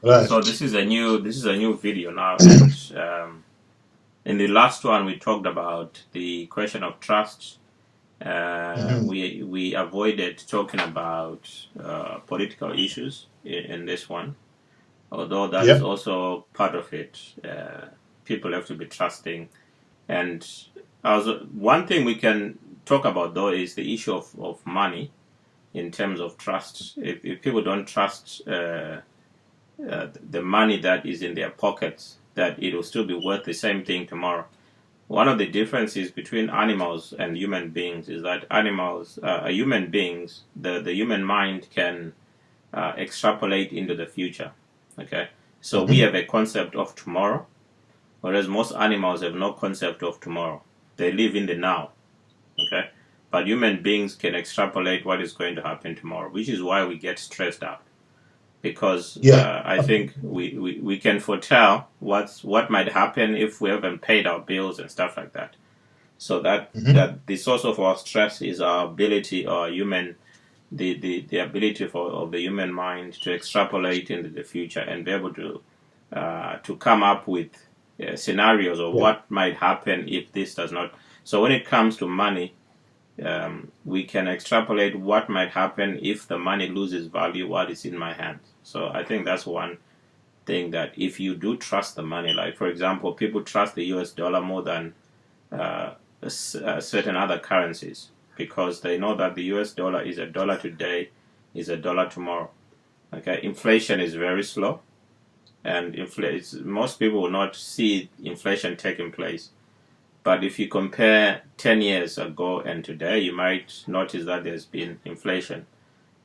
Right. So this is a new video now. And, in the last one, we talked about the question of trust. We avoided talking about political issues in this one, although that's Yeah. also part of it. People have to be trusting, and also one thing we can talk about though is the issue of money in terms of trust. If people don't trust the money that is in their pockets, that it will still be worth the same thing tomorrow. One of the differences between animals and human beings is that human beings, the human mind can extrapolate into the future. Okay, so we have a concept of tomorrow, whereas most animals have no concept of tomorrow. They live in the now. Okay, but human beings can extrapolate what is going to happen tomorrow, which is why we get stressed out. Because Yeah. I think we can foretell what might happen if we haven't paid our bills and stuff like that. So that the source of our stress is our ability, or human, the ability of the human mind to extrapolate into the future and be able to come up with scenarios of Yeah. what might happen if this does not. So when it comes to money, we can extrapolate what might happen if the money loses value while it's in my hands. So I think that's one thing, that if you do trust the money, like for example, people trust the US dollar more than certain other currencies, because they know that the US dollar is a dollar today, is a dollar tomorrow. Okay, inflation is very slow, and most people will not see inflation taking place. But if you compare 10 years ago and today, you might notice that there's been inflation,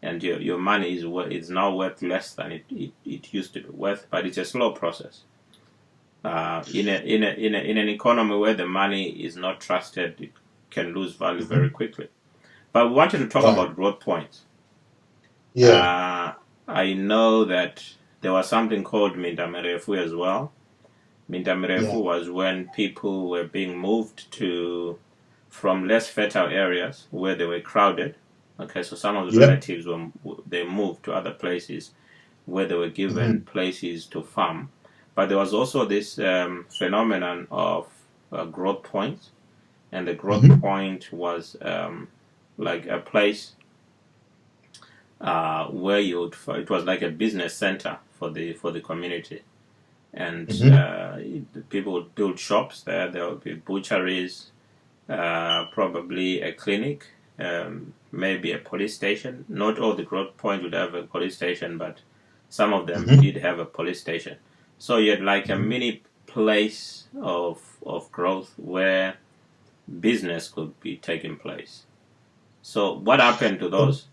and your money is now worth less than it used to be worth. But it's a slow process. In an economy where the money is not trusted, it can lose value very quickly. But we wanted to talk Right. about growth points. Yeah. I know that there was something called Mindamerefu as well. Mindamerefu Yeah. was when people were being moved from less fertile areas where they were crowded. Okay, so some of the Yep. relatives they moved to other places where they were given places to farm. But there was also this phenomenon of growth points, and the growth point was like a place where it was like a business center for the community, and people would build shops there. There would be butcheries, probably a clinic, maybe a police station. Not all the growth points would have a police station, but some of them did have a police station. So you had like a mini place of growth where business could be taking place. So what happened to those?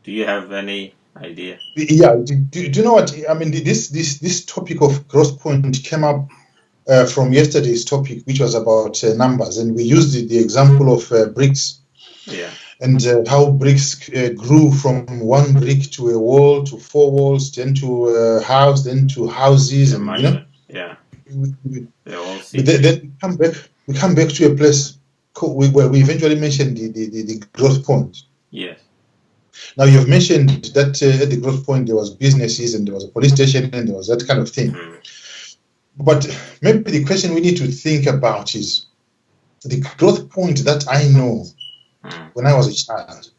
Do you have any idea? Yeah. Do you know what? I mean, this topic of growth point came up from yesterday's topic, which was about numbers, and we used the example of bricks. Yeah. And how bricks grew from one brick to a wall, to four walls, then to a house, then to houses, and Yeah. They all But then we come back to a place where we eventually mentioned the growth point. Yes. Now you've mentioned that at the growth point there was businesses and there was a police station and there was that kind of thing. But maybe the question we need to think about is the growth point that I know when I was a child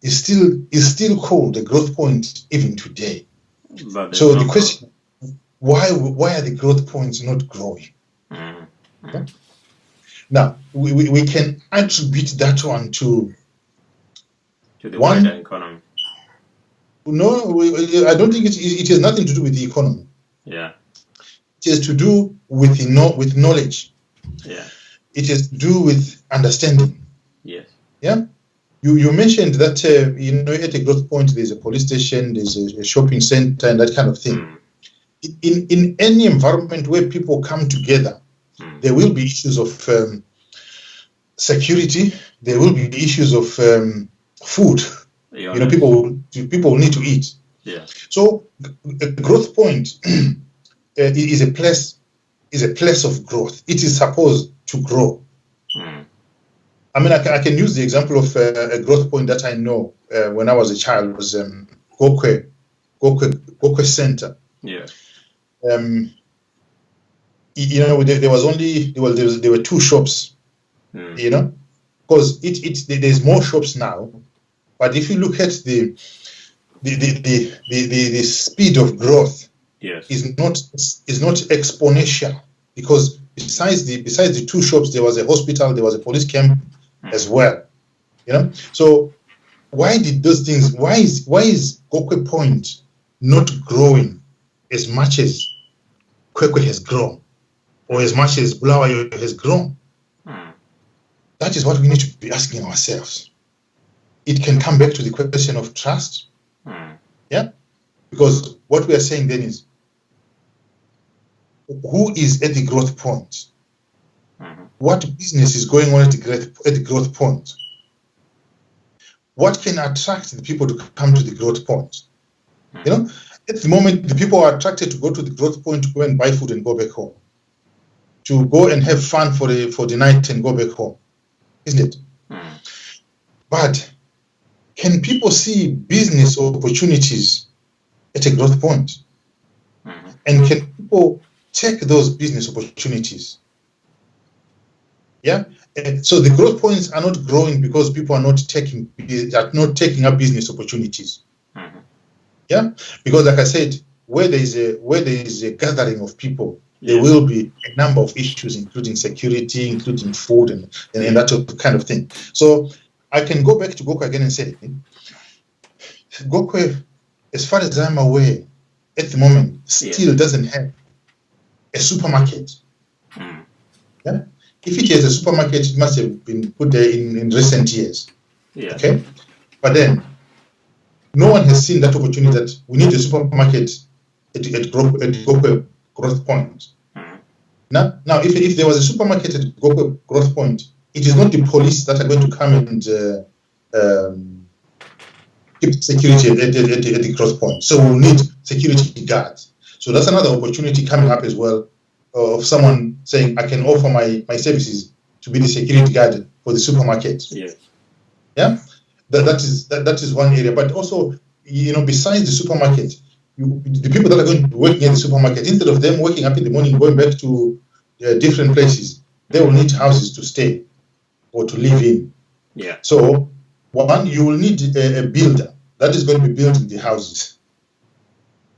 is still called the growth point even today. So the question, why are the growth points not growing? Okay? Now we can attribute that one to the wider economy. No, I don't think it has nothing to do with the economy. Yeah. It has to do with with knowledge. Yeah. It has to do with understanding. Yes. Yeah. You mentioned that at a growth point there's a police station, there's a shopping center, and that kind of thing. In any environment where people come together, there will be issues of security. There will be issues of food. People need to eat. Yeah. So a growth point is a place of growth. It is supposed to grow. I mean, I can use the example of a growth point that I know when I was a child was Gokwe Center. Yeah. There was only there were two shops. Because there's more shops now. But if you look at the speed of growth, yes, is not exponential, because besides the two shops, there was a hospital, there was a police camp as well. So why did those things? Why is Gokwe Point not growing as much as Kwekwe has grown, or as much as Bulawayo has grown? That is what we need to be asking ourselves. It can come back to the question of trust. Yeah, because what we are saying then is, who is at the growth point? What business is going on at the growth point? What can attract the people to come to the growth point? At the moment, the people are attracted to go to the growth point to go and buy food and go back home, to go and have fun for the night and go back home, isn't it? But can people see business opportunities at a growth point? And can people take those business opportunities? Yeah. So the growth points are not growing because people are not taking up business opportunities. Yeah. Because, like I said, where there is a gathering of people, there will be a number of issues, including security, including food, and that kind of thing. So I can go back to Gokwe again and say, Gokwe, as far as I'm aware, at the moment, still doesn't have a supermarket. Yeah. If it has a supermarket, it must have been put there in recent years. Okay. But then, no one has seen that opportunity that we need a supermarket at Gokwe Growth Point. Now, if there was a supermarket at Gokwe Growth Point, it is not the police that are going to come and keep security at the growth point. So we'll need security guards. So that's another opportunity coming up as well, of someone saying, I can offer my services to be the security guard for the supermarket. Yeah, that is one area. But also, besides the supermarket, the people that are going to be working at the supermarket, instead of them waking up in the morning going back to different places, they will need houses to stay or to live in. Yeah. So one, you will need a builder that is going to be building the houses,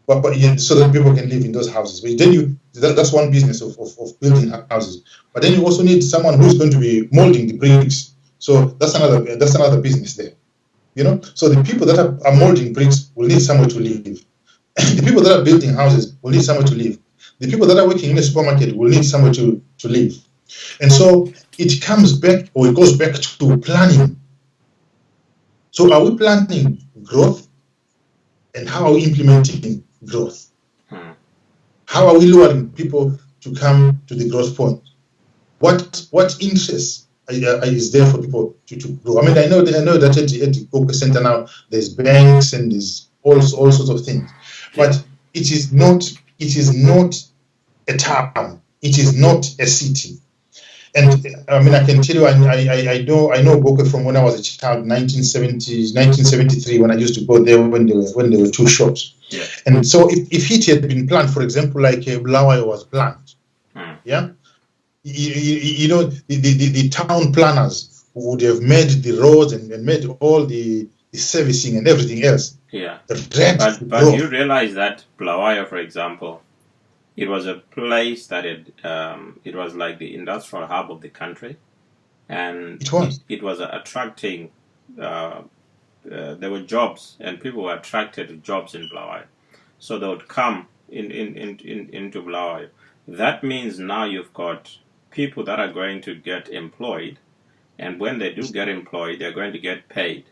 but so that people can live in those houses. But then that's one business of building houses. But then you also need someone who's going to be molding the bricks. So that's another business there. So the people that are molding bricks will need somewhere to live. The people that are building houses will need somewhere to live. The people that are working in a supermarket will need somewhere to live. And so it goes back to planning. So are we planning growth, and how are we implementing growth? How are we luring people to come to the growth point? What interest is there for people to grow? I mean, I know that at the Gokwe Center now there's banks and there's all sorts of things, but it is not a town. It is not a city. And I mean, I can tell you, I know Gokwe from when I was a child, 1973, when I used to go there when there were two shops. Yeah. And so if it had been planned, for example, like Bulawayo was planned, yeah, the town planners would have made the roads and made all the servicing and everything else. Yeah. But you realize that Bulawayo, for example, it was a place that it was like the industrial hub of the country, and it was attracting. There were jobs, and people were attracted to jobs in Bulawayo, so they would come into Bulawayo. That means now you've got people that are going to get employed, and when they do get employed, they're going to get paid,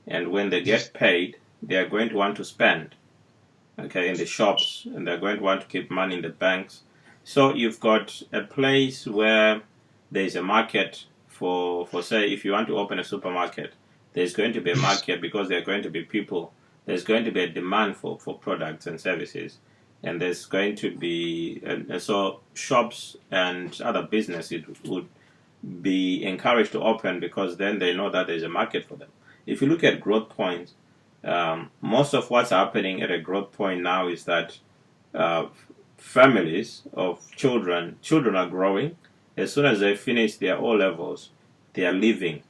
and when they get paid, they are going to want to spend. Okay, in the shops, and they're going to want to keep money in the banks. So you've got a place where there's a market for say, if you want to open a supermarket, there's going to be a market because there are going to be people. There's going to be a demand for products and services, and there's going to be so shops and other businesses would be encouraged to open because then they know that there's a market for them. If you look at growth points, most of what's happening at a growth point now is that uh, families of children are growing. As soon as they finish their O levels, they are leaving.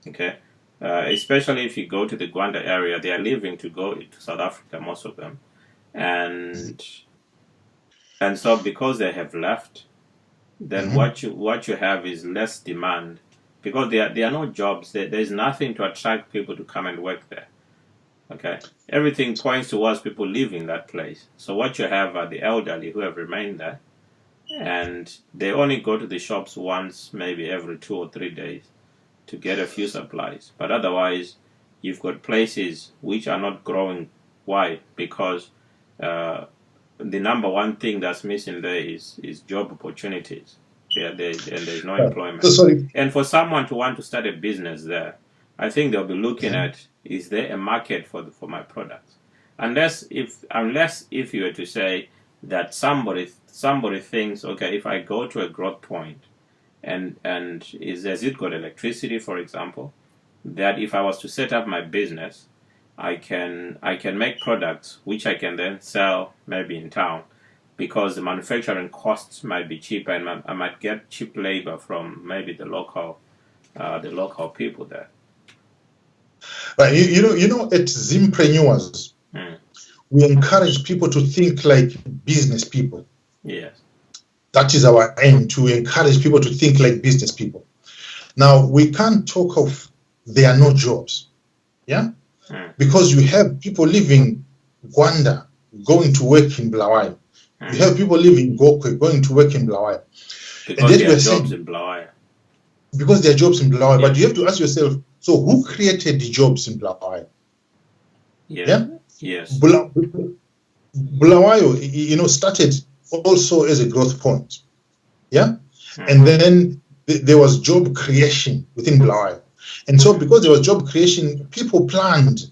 Okay, especially if you go to the Gwanda area, they are leaving to go to South Africa, most of them, and so because they have left, then what you have is less demand, because there are no jobs. There's nothing to attract people to come and work there. Okay, everything points towards people leaving that place. So what you have are the elderly who have remained there, and they only go to the shops once, maybe every 2 or 3 days, to get a few supplies. But otherwise, you've got places which are not growing. Why? Because the number one thing that's missing there is job opportunities. And there's no employment. Sorry. And for someone to want to start a business there, I think they'll be looking at, is there a market for my products? Unless if you were to say that somebody thinks, okay, if I go to a growth point, and has it got electricity, for example, that if I was to set up my business, I can make products which I can then sell maybe in town, because the manufacturing costs might be cheaper, and I might get cheap labor from maybe the local people there. But you know, at Zimpreneurs, we encourage people to think like business people. Yes. That is our aim, to encourage people to think like business people. Now, we can't talk of there are no jobs, yeah? Because you have people leaving Gwanda going to work in Bulawayo. You have people leaving Gokwe going to work in Bulawayo. Because there are jobs in Bulawayo. Because there are jobs in Bulawayo. Yeah. But you have to ask yourself, so who created the jobs in Bulawayo? Yes. Yeah? Yes. Bulawayo, started also as a growth point. Yeah? And then there was job creation within Bulawayo. And so because there was job creation, people planned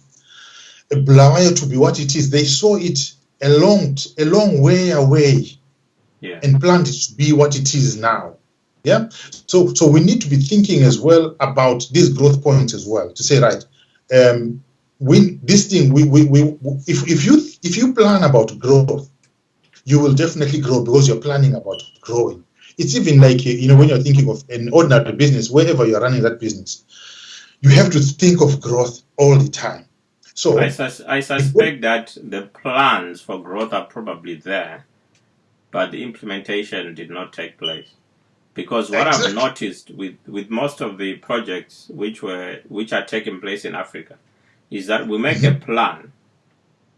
Bulawayo to be what it is. They saw it a long way away, and planned it to be what it is now. Yeah. So we need to be thinking as well about these growth points as well, to say, right, if you plan about growth, you will definitely grow, because you're planning about growing. It's even like, when you're thinking of an ordinary business, wherever you're running that business, you have to think of growth all the time. So I suspect that the plans for growth are probably there, but the implementation did not take place. Because what I've noticed with most of the projects which are taking place in Africa is that we make a plan,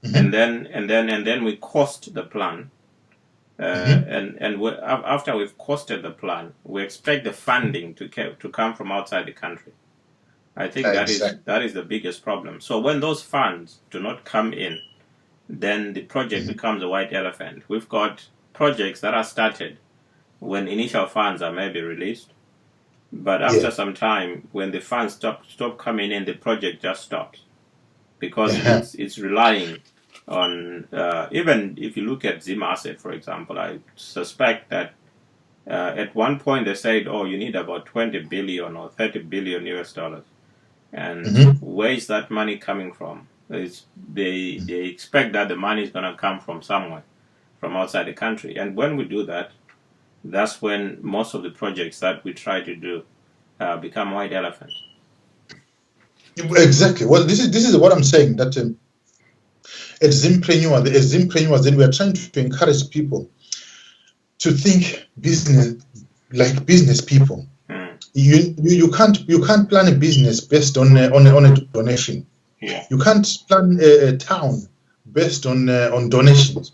and then we cost the plan, and after we've costed the plan, we expect the funding to come from outside the country. I think that is the biggest problem. So when those funds do not come in, then the project becomes a white elephant. We've got projects that are started when initial funds are maybe released, but after some time, when the funds stop coming in, the project just stops, because it's relying on, even if you look at Zim Asset, for example, I suspect that at one point they said, oh, you need about 20 billion or 30 billion US dollars. And where is that money coming from? They expect that the money is going to come from somewhere, from outside the country. And when we do that, that's when most of the projects that we try to do become white elephants. Exactly. Well, this is what I'm saying, that at Zimpreneurs, then we are trying to encourage people to think business like business people. You can't plan a business based on a donation. Yeah. You can't plan a town based on donations.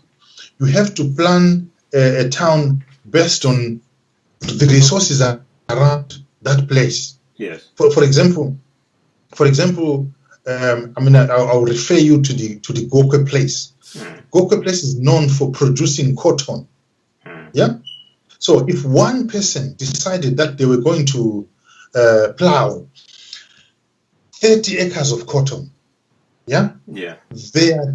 You have to plan a town based on the resources around that place. Yes. For example, I'll refer you to the Gokwe place. Gokwe place is known for producing cotton. Yeah. So if one person decided that they were going to plow 30 acres of cotton, they are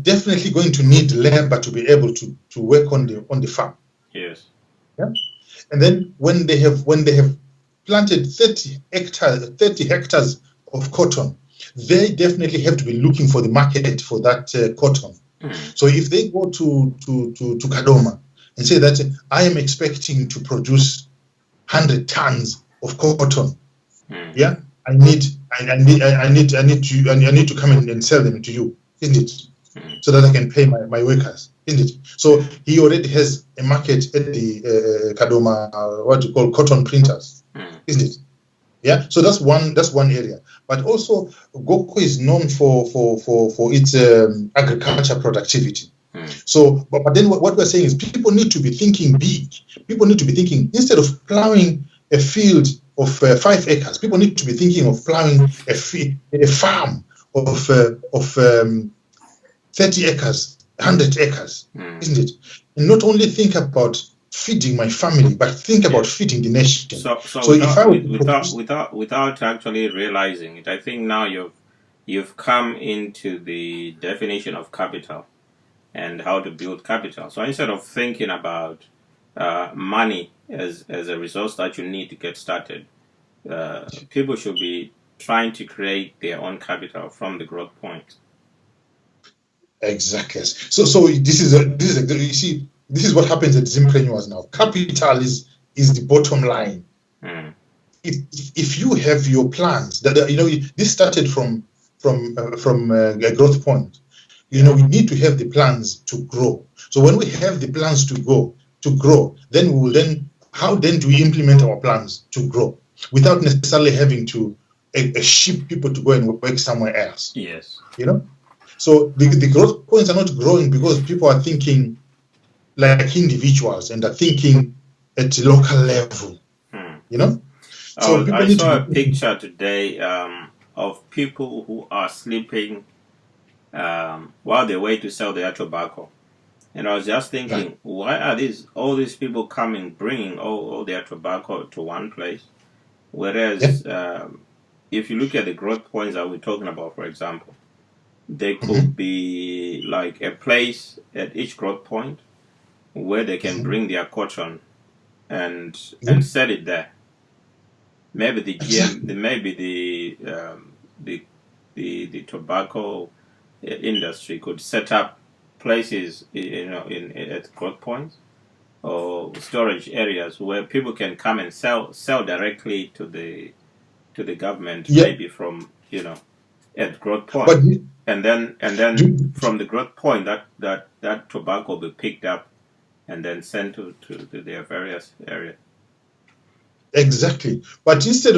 definitely going to need labor to be able to work on the farm. Yes. Yeah. And then when they have planted 30 hectares of cotton, they definitely have to be looking for the market for that cotton. So if they go to Kadoma and say that I am expecting to produce 100 tons of cotton, yeah, I need to come and sell them to you, isn't it? So that I can pay my workers, isn't it? So he already has a market at the Kadoma, what you call cotton printers, isn't it? Yeah, so that's one area. But also, Goko is known for its agriculture productivity. So, but then what we're saying is people need to be thinking big. People need to be thinking, instead of plowing a field of 5 acres, people need to be thinking of plowing a farm of 30 acres, 100 acres, isn't it? And not only think about feeding my family, but think about feeding the nation. So without actually realizing it, I think now you've come into the definition of capital and how to build capital. So instead of thinking about money as a resource that you need to get started, people should be trying to create their own capital from the growth point. Exactly. So this is you see, this is what happens at Zimpreneurs now. Capital is the bottom line. If you have your plans, that this started from a growth point. We need to have the plans to grow. So when we have the plans to grow, then how then do we implement our plans to grow without necessarily having to ship people to go and work somewhere else? Yes. So the growth points are not growing because people are thinking like individuals and are thinking at the local level. So I saw a picture today of people who are sleeping while they wait to sell their tobacco. And I was just thinking, why are all these people coming, bringing all their tobacco to one place? Whereas if you look at the growth points that we're talking about, for example, there could be like a place at each growth point where they can bring their cotton and sell it there. Maybe the the tobacco industry could set up places, at growth points or storage areas where people can come and sell directly to the government, maybe from at growth point, and then from the growth point that tobacco will be picked up and then sent to their various areas. Exactly. But instead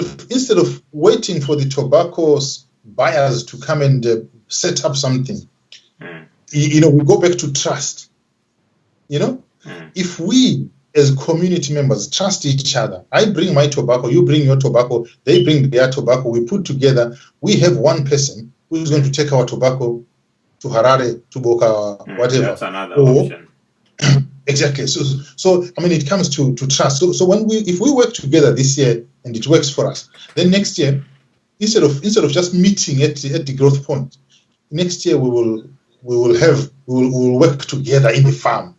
of waiting for the tobacco buyers to come and set up something, we go back to trust. If we as community members trust each other, I bring my tobacco, you bring your tobacco, they bring their tobacco, we put together, we have one person who is going to take our tobacco to Harare, to Boka, whatever. That's another option. Exactly. So I mean, it comes to trust. So if we work together this year and it works for us, then next year, instead of just meeting at the growth point, next year we will work together in the farm.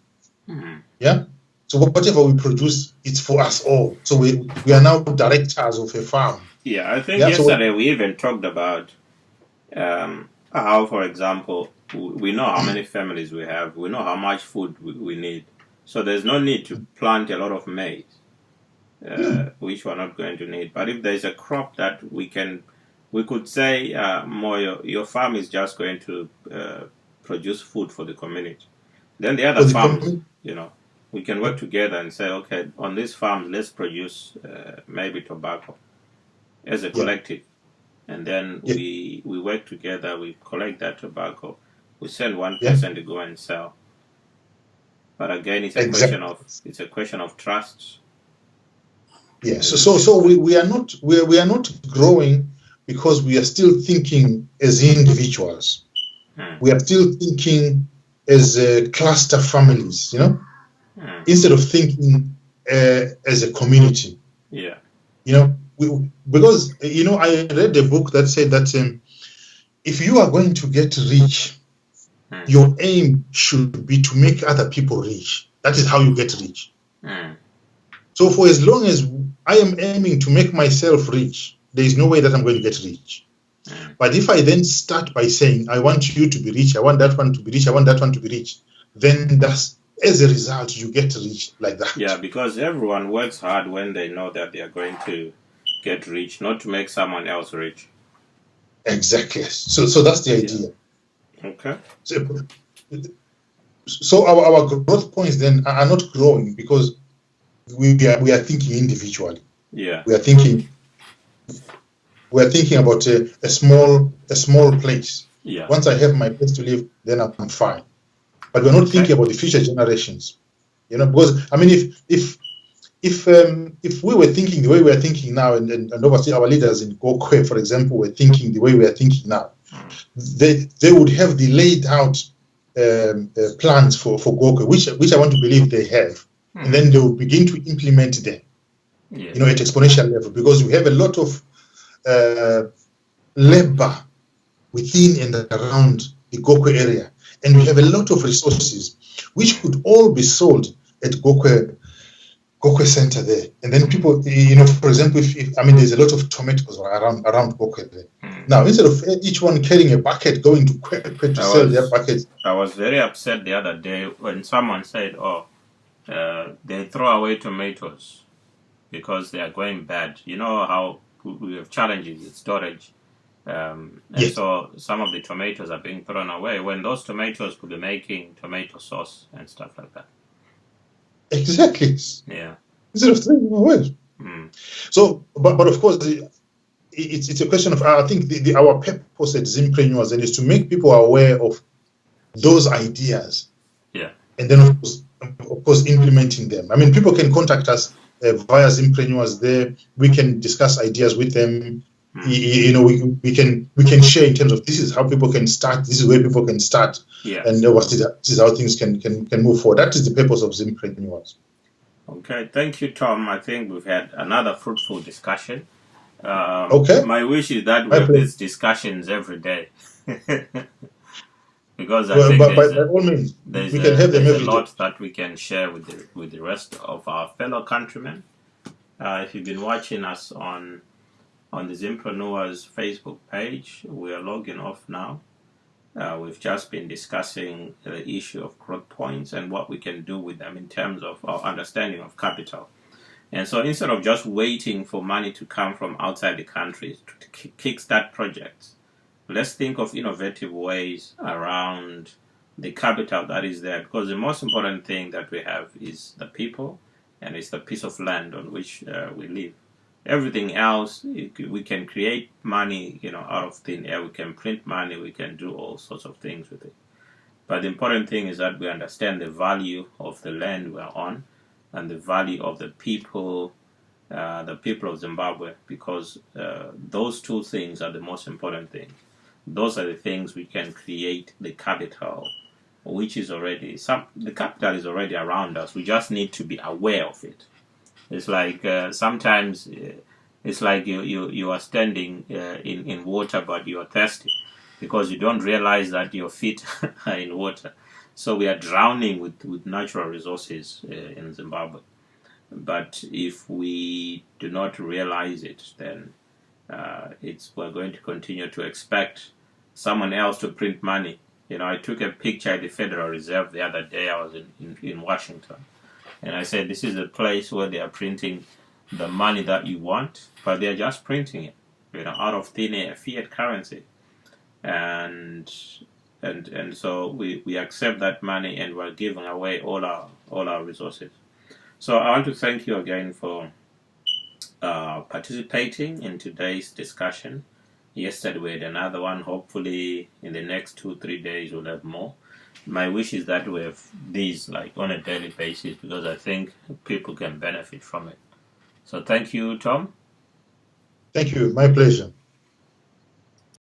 Yeah. So whatever we produce, it's for us all. So we are now directors of a farm. Yeah, I think yesterday we even talked about how, for example, we know how many families we have. We know how much food we need. So there's no need to plant a lot of maize, which we're not going to need. But if there's a crop that we could say, your farm is just going to produce food for the community. Then the other farms, we can work together and say, okay, on this farm, let's produce maybe tobacco as a collective. And then we work together, we collect that tobacco, we send one person to go and sell. But again, it's a question of trust. Yes. So we are not growing because we are still thinking as individuals. We are still thinking as cluster families, instead of thinking as a community. Yeah. Because I read a book that said that if you are going to get rich, your aim should be to make other people rich. That is how you get rich. So for as long as I am aiming to make myself rich, there is no way that I'm going to get rich. But if I then start by saying, I want you to be rich, I want that one to be rich, I want that one to be rich, then that's, as a result, you get rich like that. Yeah, because everyone works hard when they know that they are going to get rich, not to make someone else rich. Exactly. So that's the idea. Okay. So our growth points then are not growing because we are thinking individually. Yeah. We are thinking about a small place. Yeah. Once I have my place to live, then I'm fine. But we're not thinking about the future generations. Because I mean, if we were thinking the way we are thinking now, and obviously our leaders in Gokwe, for example, were thinking the way we are thinking now, they would have the laid out plans for Gokwe, which I want to believe they have, and then they will begin to implement them, at exponential level, because we have a lot of labor within and around the Gokwe area, and we have a lot of resources which could all be sold at Gokwe Center there. And then people, for example, there's a lot of tomatoes around Gokwe there. Now, instead of each one carrying a bucket going to Kwekwe to sell their buckets. I was very upset the other day when someone said, they throw away tomatoes because they are going bad. You know how we have challenges with storage. Yes. So some of the tomatoes are being thrown away when those tomatoes could be making tomato sauce and stuff like that. Exactly. Yeah. Instead of throwing them away. So, but of course, it's a question of, I think our purpose at Zimpreneurs is to make people aware of those ideas. Yeah. And then of course implementing them. I mean, people can contact us via Zimpreneurs there. We can discuss ideas with them. We can share in terms of this is how people can start, this is where people can start, and this is how things can move forward. That is the purpose of Zimpreneurs. Okay, thank you, Tom. I think we've had another fruitful discussion. Okay. My wish is that we have these discussions every day. Because I think by all means, we can have them every day. There's a lot that we can share with the rest of our fellow countrymen. If you've been watching us on the Zimpreneurs Facebook page, we are logging off now. We've just been discussing the issue of growth points and what we can do with them in terms of our understanding of capital. And so instead of just waiting for money to come from outside the country to kickstart projects, let's think of innovative ways around the capital that is there. Because the most important thing that we have is the people, and it's the piece of land on which we live. Everything else, we can create money, out of thin air. We can print money. We can do all sorts of things with it. But the important thing is that we understand the value of the land we're on, and the value of the people of Zimbabwe, because those two things are the most important things. Those are the things we can create the capital, which is already the capital is already around us. We just need to be aware of it. It's like sometimes it's like you are standing in water, but you are thirsty because you don't realize that your feet are in water. So we are drowning with natural resources in Zimbabwe. But if we do not realize it, then we're going to continue to expect someone else to print money. I took a picture at the Federal Reserve the other day. I was in Washington. And I said, this is a place where they are printing the money that you want, but they're just printing it, out of thin air, fiat currency. And so we accept that money and we're giving away all our resources. So I want to thank you again for participating in today's discussion. Yesterday we had another one. Hopefully in the next 2-3 days we'll have more. My wish is that we have these on a daily basis, because I think people can benefit from it. So thank you, Tom. Thank you. My pleasure.